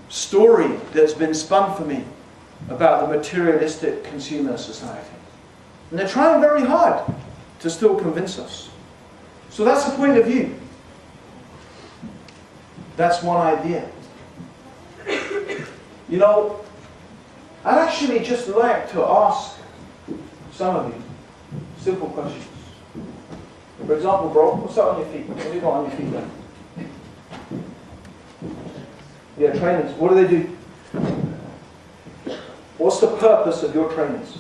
story that's been spun for me about the materialistic consumer society. And they're trying very hard to still convince us. So that's the point of view. That's one idea. You know, I'd actually just like to ask some of you simple questions. For example, bro, what's that on your feet? What do you got on your feet there? Yeah, trainers. What do they do? What's the purpose of your trainers?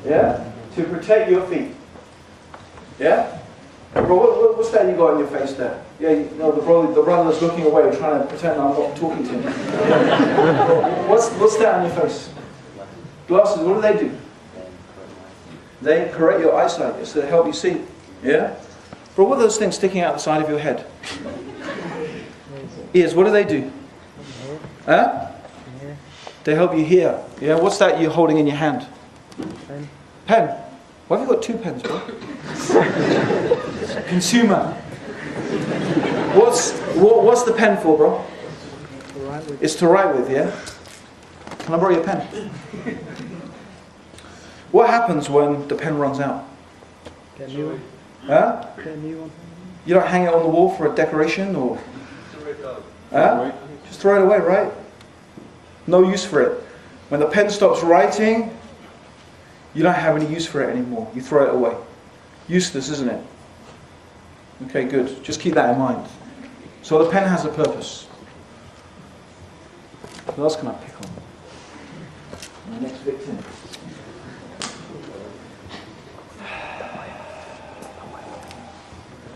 Yeah? To protect your feet. Yeah? Bro, what's that you got on your face there? Yeah, you know, the runner's looking away, trying to pretend I'm not talking to him. What's that on your face? Glasses, what do? They correct your eyesight, so they help you see. Yeah? Bro, what are those things sticking out the side of your head? Ears, what do? Huh? They help you hear. Yeah, what's that you're holding in your hand? Pen. Why have you got two pens, bro? Consumer. What's the pen for, bro? It's to write with, yeah? Can I borrow your pen? What happens when the pen runs out? Get a new one. Huh? Get a new one. You don't hang it on the wall for a decoration, or? Huh? Just throw it away, right? No use for it. When the pen stops writing, you don't have any use for it anymore. You throw it away. Useless, isn't it? Okay, good. Just keep that in mind. So the pen has a purpose. What else can I pick on? My next victim.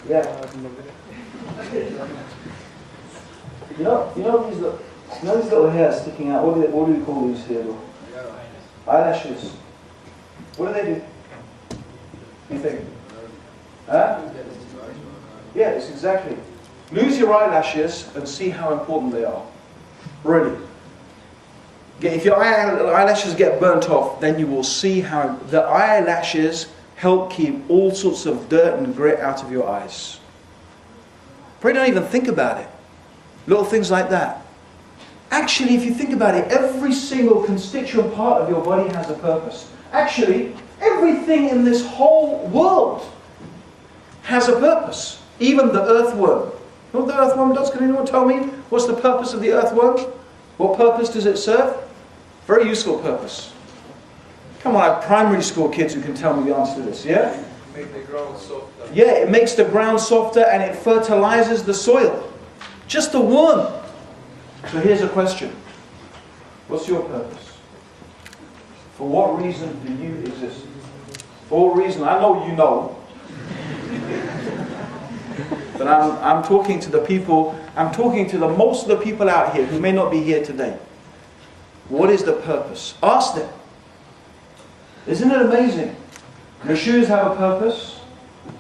Yeah. You know these little hairs sticking out. What do we call these here? Eyelashes. What do? You think? Huh? Yeah, it's exactly. Lose your eyelashes and see how important they are. Really. If your eyelashes get burnt off, then you will see how the eyelashes help keep all sorts of dirt and grit out of your eyes. Probably don't even think about it. Little things like that. Actually, if you think about it, every single constituent part of your body has a purpose. Actually, everything in this whole world has a purpose. Even the earthworm. You know what the earthworm does? Can anyone tell me? What's the purpose of the earthworm? What purpose does it serve? Very useful purpose. Come on, I have primary school kids who can tell me the answer to this, yeah? Make the ground softer. Yeah, it makes the ground softer and it fertilizes the soil. Just a worm. So here's a question. What's your purpose? For what reason do you exist? For what reason? I know you know. But I'm talking to the people, I'm talking to most of the people out here who may not be here today. What is the purpose? Ask them. Isn't it amazing? Your shoes have a purpose.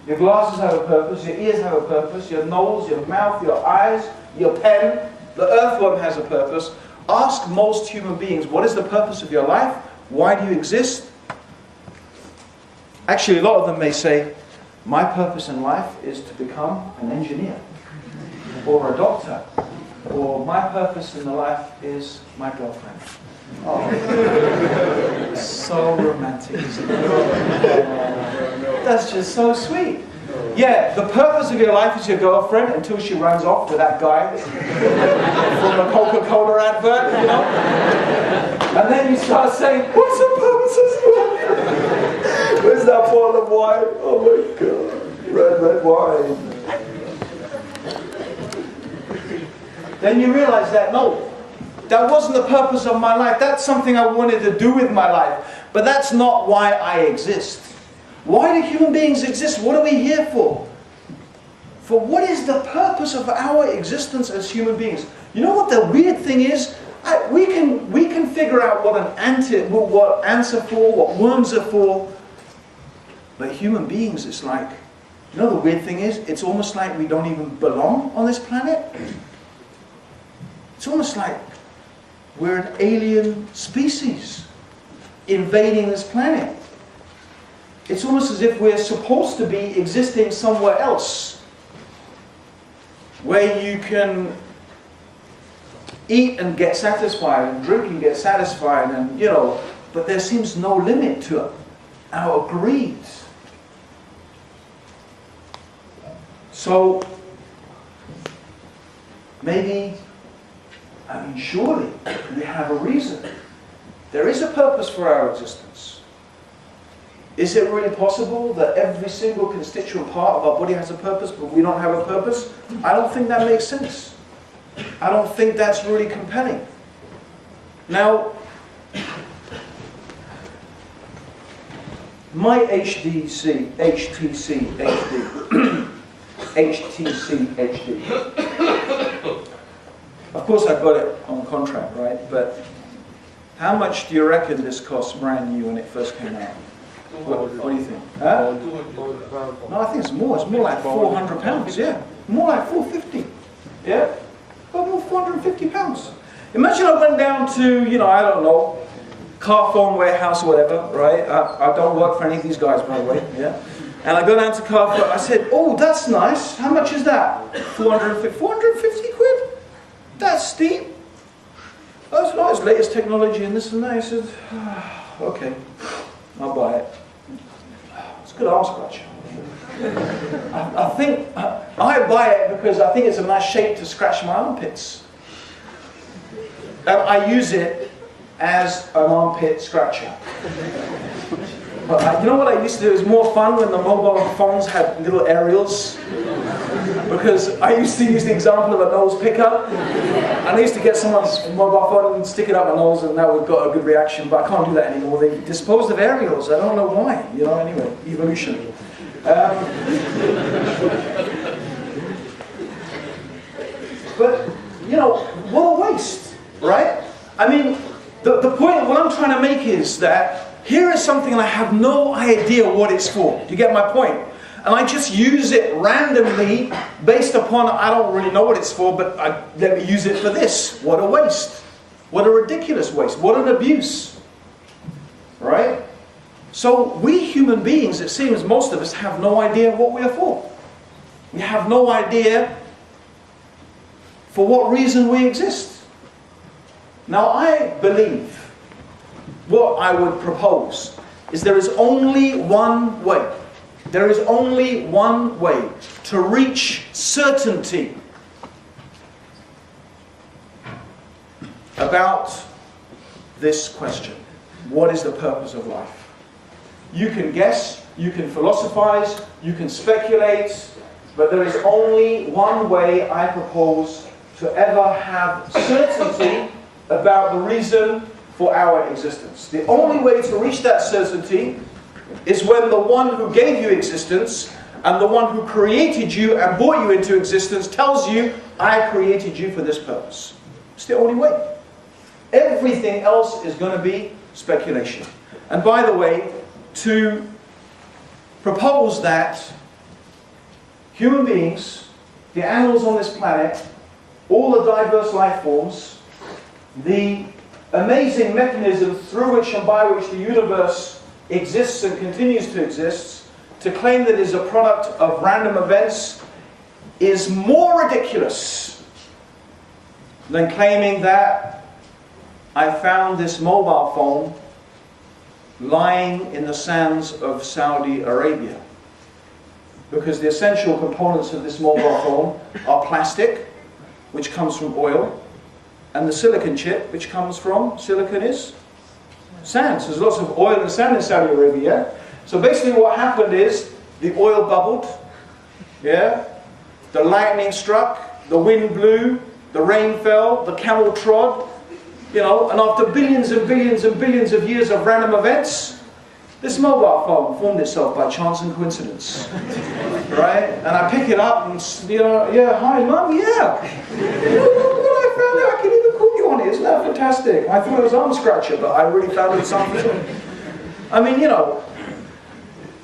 Your glasses have a purpose. Your ears have a purpose. Your nose, your mouth, your eyes, your pen. The earthworm has a purpose. Ask most human beings, what is the purpose of your life? Why do you exist? Actually, a lot of them may say, my purpose in life is to become an engineer or a doctor, or my purpose in life is my girlfriend. Oh, so romantic, isn't it? That's just so sweet. Yeah, the purpose of your life is your girlfriend until she runs off with that guy from a Coca-Cola advert, you know? And then you start saying, what's the purpose of life? Where's that bottle of wine? Oh my God, red wine. Then you realize that, no, that wasn't the purpose of my life. That's something I wanted to do with my life. But that's not why I exist. Why do human beings exist? What are we here for? For what is the purpose of our existence as human beings? You know what the weird thing is? We can figure out what ants are for, what worms are for. But human beings, it's like, you know the weird thing is? It's almost like we don't even belong on this planet. It's almost like we're an alien species invading this planet. It's almost as if we're supposed to be existing somewhere else. where you can eat and get satisfied and drink and get satisfied, and but there seems no limit to our greed. So maybe, surely we have a reason. There is a purpose for our existence. Is it really possible that every single constituent part of our body has a purpose, but we don't have a purpose? I don't think that makes sense. I don't think that's really compelling. Now, my HTC HD. Of course I've got it on contract, right? But how much do you reckon this cost brand new when it first came out? What do you think? Huh? No, I think it's more. It's more like £400, yeah. More like £450. Yeah? About more £450. Imagine I went down to, I don't know, Carphone warehouse or whatever, right? I don't work for any of these guys, by the way, yeah? And I go down to Carphone, I said, oh, that's nice. How much is that? 450 quid? That's steep. That's nice, latest technology and this and that. I said, okay, I'll buy it. It's a good arse scratcher. I think, I buy it because I think it's a nice shape to scratch my armpits. And I use it as an armpit scratcher. But you know what I used to do? It was more fun when the mobile phones had little aerials. Because I used to use the example of a nose pickup. And I used to get someone's mobile phone and stick it up my nose, and that would got a good reaction. But I can't do that anymore. They disposed of aerials. I don't know why. Anyway, evolution. But, what a waste, right? The point, what I'm trying to make is that here is something and I have no idea what it's for. Do you get my point? And I just use it randomly based upon, I don't really know what it's for, but let me use it for this. What a waste. What a ridiculous waste. What an abuse. Right? So we human beings, it seems most of us have no idea what we are for. We have no idea for what reason we exist. Now I believe what I would propose is there is only one way. There is only one way to reach certainty about this question. What is the purpose of life? You can guess, you can philosophize, you can speculate, but there is only one way I propose to ever have certainty about the reason for our existence. The only way to reach that certainty is when the one who gave you existence and the one who created you and brought you into existence tells you, I created you for this purpose. It's the only way. Everything else is going to be speculation. And by the way, to propose that human beings, the animals on this planet, all the diverse life forms, the amazing mechanism through which and by which the universe exists and continues to exist, to claim that it is a product of random events is more ridiculous than claiming that I found this mobile phone lying in the sands of Saudi Arabia. Because the essential components of this mobile phone are plastic, which comes from oil, and the silicon chip, which comes from, silicon is sand. So there's lots of oil and sand in Saudi Arabia. So basically what happened is the oil bubbled, yeah, the lightning struck, the wind blew, the rain fell, the camel trod, and after billions and billions and billions of years of random events, this mobile phone formed itself by chance and coincidence. Right? And I pick it up and, yeah, hi mum, yeah. When I found out I could even call you on it, isn't that fantastic? I thought it was arm scratcher, but I really found it something.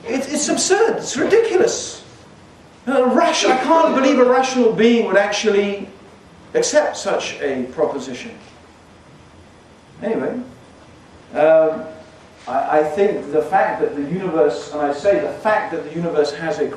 It's absurd, it's ridiculous. I can't believe a rational being would actually accept such a proposition. Anyway, I think the fact that the universe, and I say the fact that the universe has a